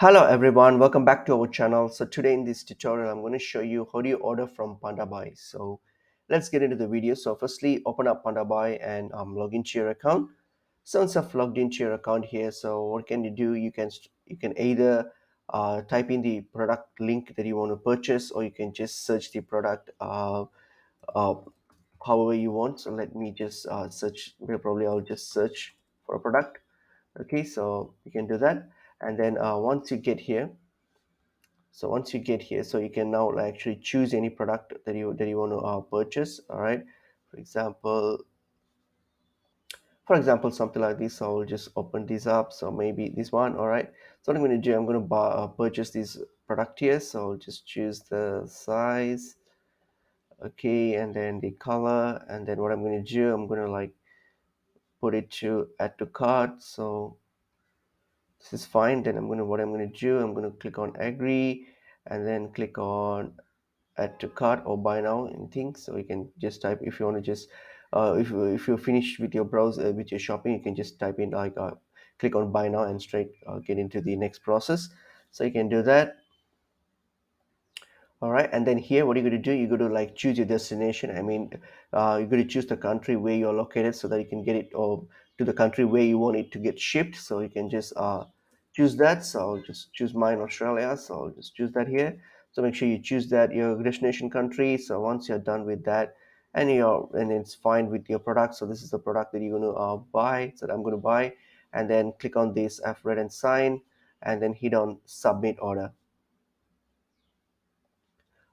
Hello everyone, welcome back to our channel. So today in this tutorial, I'm going to show you how do you order from Pandabuy. So let's get into the video. So firstly, open up Pandabuy and log into your account. So once I've logged into your account here, so what can you do? You can either type in the product link that you want to purchase, or you can just search the product uh, however you want. So let me just search. Well, probably I'll just search for a product. Okay, so you can do that, and then once you get here, so you can now actually choose any product that you want to purchase. All right, for example something like this. So I'll just open this up, so maybe this one. All right, so what I'm going to do, I'm going to purchase this product here. So I'll just choose the size, okay, and then the color, and then what I'm going to do, I'm going to like put it to add to cart. So this is fine. Then what I'm going to do, I'm going to click on agree, and then click on add to cart or buy now anything. So you can just type, if you want to just if you're finished with your browser with your shopping, you can just type in like click on buy now and straight get into the next process. So you can do that. All right, and then here, what you're going to do, you're going to like choose your destination. I mean, you're going to choose the country where you're located so that you can get it, or to the country where you want it to get shipped. So you can just choose that. So I'll just choose mine, Australia. So I'll just choose that here. So make sure you choose that your destination country. So once you're done with that, and it's fine with your product. So this is the product that you're going to buy. So that I'm going to buy, and then click on this I've read and sign, and then hit on submit order.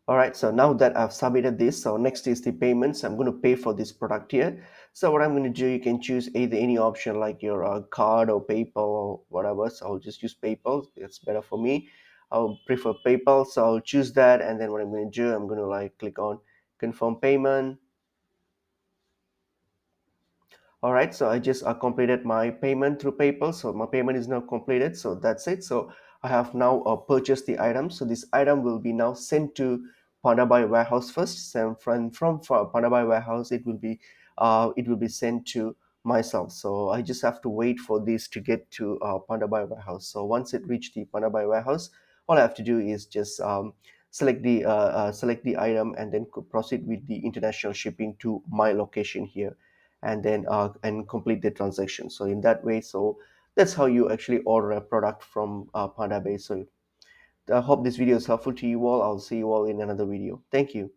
All right, so now that I've submitted this, so next is the payments. I'm going to pay for this product here. So what I'm going to do, you can choose either any option like your card or PayPal or whatever. So I'll just use PayPal. It's better for me. I'll prefer PayPal. So I'll choose that. And then what I'm going to do, I'm going to like click on confirm payment. All right, so I just completed my payment through PayPal. So my payment is now completed. So that's it. So I have now purchased the item. So this item will be now sent to Pandabuy warehouse first. So from Pandabuy warehouse, it will be sent to myself. So I just have to wait for this to get to Pandabuy warehouse. So once it reach the Pandabuy warehouse, all I have to do is just select the item and then proceed with the international shipping to my location here, and then complete the transaction. So in that way, so that's how you actually order a product from Pandabase. So I hope this video is helpful to you all. I'll see you all in another video. Thank you.